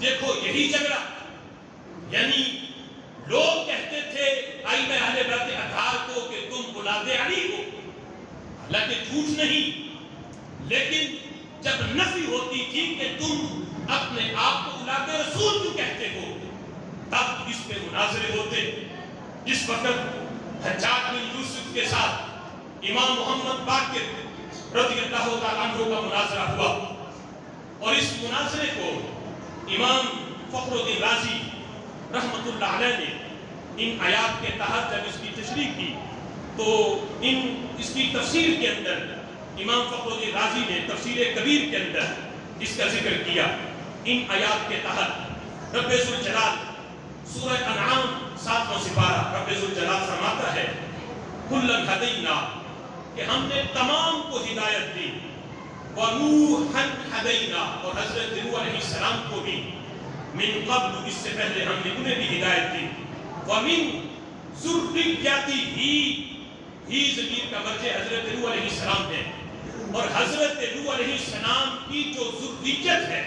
دیکھو یہی جھگڑا، یعنی لوگ کہتے تھے ائمہ اہل بیت اطہار کو کہ تم اولاد علی ہو، حالانکہ جھوٹ نہیں، لیکن جب نفی ہوتی تھی کہ تم اپنے آپ کو اولاد رسول کیوں کہتے ہو، تب اس پہ مناظرے ہوتے۔ جس وقت حجاج بن یوسف کے ساتھ امام محمد باقر رضی اللہ تعالیٰ عنہ کا مناظرہ ہوا، اور اس مناظرے کو امام فخر الدین رازی رحمت اللہ علیہ نے ان آیات کے تحت جب اس کی تشریح کی تو اس کی تفسیر کے اندر امام فخر الدین رازی نے تفسیر کبیر کے اندر اس کا ذکر کیا۔ ان آیات کے تحت رب ذوالجلال سورہ انعام 7واں سپارہ رب ذوالجلال فرماتا ہے کُلًّا ہدینا، کہ ہم نے تمام کو ہدایت دی، وَنُوحًا ہدینا، اور حضرت نوح علیہ السلام کو بھی، من قبل، اس سے پہلے ہم نے انہیں بھی ہدایت دی، وَمِن ذُرِّيَّتِهِ، ہی ضمیر کا مرجع حضرت نوح علیہ السلام ہے، اور حضرت نوح علیہ السلام کی جو ذریت ہے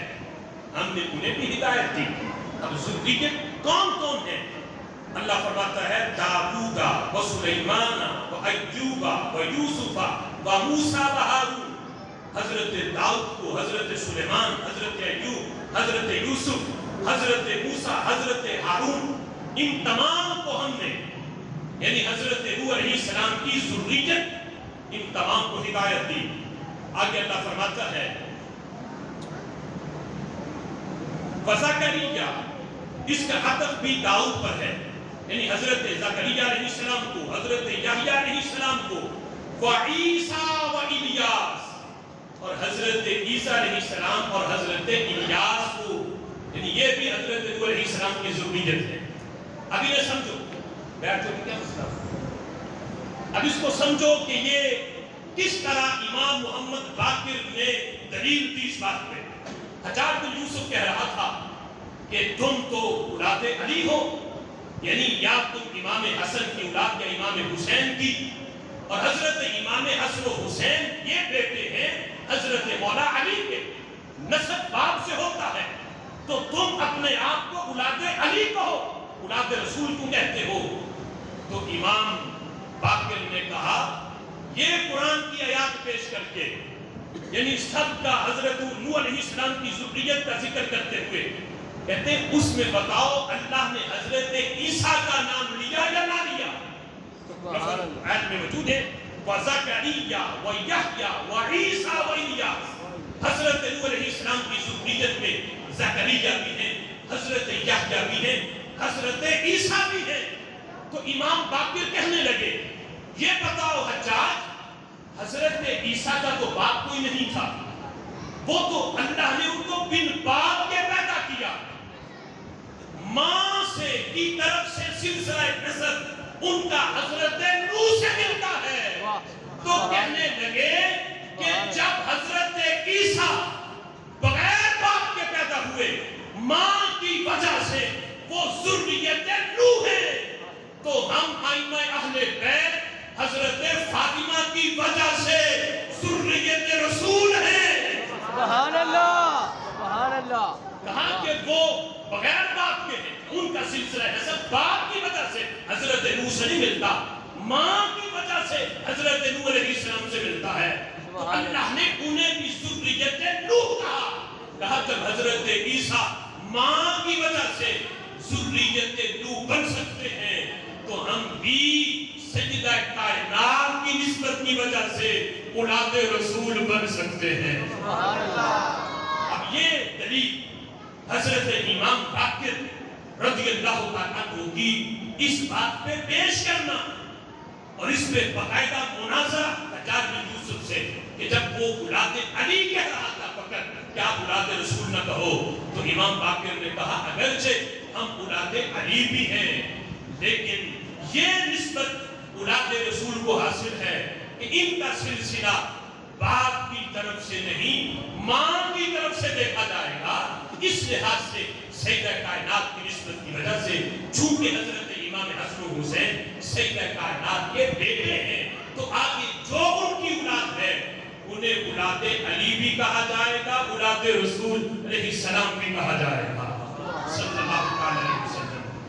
ہم نے انہیں بھی ہدایت دی۔ اب ذریت کون کون ہے؟ اللہ فرماتا ہے داؤد و سلیمان و ایوب و یوسف و موسیٰ و ہارون، حضرت داؤد کو، حضرت سلیمان، حضرت ایوب، حضرت یوسف، حضرت موسیٰ، حضرت ہارون، ان تمام کو ہم نے، یعنی حضرت نوح علیہ السلام کی ذریت، ان تمام کو ہدایت دی۔ آگے اللہ فرماتا ہے وَزَكَرِيَّا، اس کا عطف بھی داؤد پر ہے، یعنی حضرت زکریا علیہ السلام کو، حضرت یحییٰ علیہ السلام کو، وَعِیسیٰ وَإِلیاس، اور حضرت عیسیٰ علیہ السلام اور حضرت الیاس کو، یعنی یہ بھی حضرت نوح علیہ السلام کی ذریت ہے۔ اب انہیں سمجھو، بیٹھو کہ کیا مسئلہ، اب اس کو سمجھو کہ یہ کس طرح امام محمد باقر نے دلیل دی اس بات پہ۔ حجاج بن یوسف کہہ رہا تھا کہ تم تو اولاد علی ہو، یعنی یا تم امام حسن کی اولاد یا امام حسین کی، اور حضرت امام حسن و حسین یہ بیٹے ہیں حضرت مولا علی کے، نسب باپ سے ہوتا ہے، تو تم اپنے آپ کو اولاد علی کہو، اولاد رسول کو کہتے ہو۔ تو امام باقر نے کہا یہ قرآن کی آیات پیش کر کے، یعنی سب کا حضرت نوح علیہ السلام کی ذریت کا ذکر کرتے ہوئے کہتے ہیں اس میں بتاؤ اللہ نے حضرت عیسیٰ کا نام لیا یا نہ لیا؟ آیت میں موجود ہے وَزَكَرِيَّا وَيَحْيَا وَعِیسیٰ وَإِلیاس، حضرت نوح علیہ السلام کی ذریت میں زکریا بھی ہیں، حضرت یحییٰ بھی ہیں، حضرت عیسیٰ بھی ہیں۔ تو امام باقر کہنے لگے یہ بتاؤ حجاج، حضرت عیسیٰ کا تو باپ کوئی نہیں تھا، وہ تو اللہ نے ان کو بن باپ کے پیدا کیا، ماں سے کی طرف سے سلسلہ نسب ان کا حضرت نوح سے ملتا ہے۔ تو کہنے لگے کہ جب حضرت عیسیٰ بغیر باپ کے پیدا ہوئے، ماں کی وجہ سے وہ ذریت نوح ہے، تو ہم ائمہ اہل بیت حضرت فاطمہ کی وجہ سے ذریت رسول ہیں۔ سبحان اللہ، سبحان اللہ۔ کہا کہ وہ بغیر باپ کے ہیں، ان کا سلسلہ نسب باپ کی وجہ سے حضرت نوح سے نہیں ملتا، ماں کی وجہ سے حضرت نوح علیہ السلام سے ملتا ہے۔ تو اللہ نے انہیں بھی ذریت نوح کہا جب حضرت عیسیٰ ماں کی وجہ سے ذریت نوح بن سکتے ہیں تو ہم بھی سیدہ کائنات کی نسبت کی وجہ سے اولاد رسول بن سکتے ہیں۔ اب یہ دلیل حضرت امام باقر رضی اللہ تعالیٰ عنہ کی اس بات پہ پیش کرنا اور اس پہ باقاعدہ مناظرہ حجاج بن یوسف سے کہ جب وہ اولاد علی کہہ رہا تھا فقط کیا اولاد رسول نہ کہو، تو امام باقر نے کہا اگرچہ ہم اولاد علی بھی ہیں لیکن یہ نسبت اولاد رسول کو حاصل ہے کہ ان کا سلسلہ باپ کی طرف سے نہیں ماں کی طرف سے دیکھا جائے گا۔ اس لحاظ سے سیدہ کائنات کی نسبت کی وجہ سے چونکہ حضرت امام حسن و حسین سیدہ کائنات کے بیٹے ہیں تو آگے جو ان کی اولاد ہے انہیں اولاد علی بھی کہا جائے گا، اولاد رسول علیہ السلام بھی کہا جائے گا.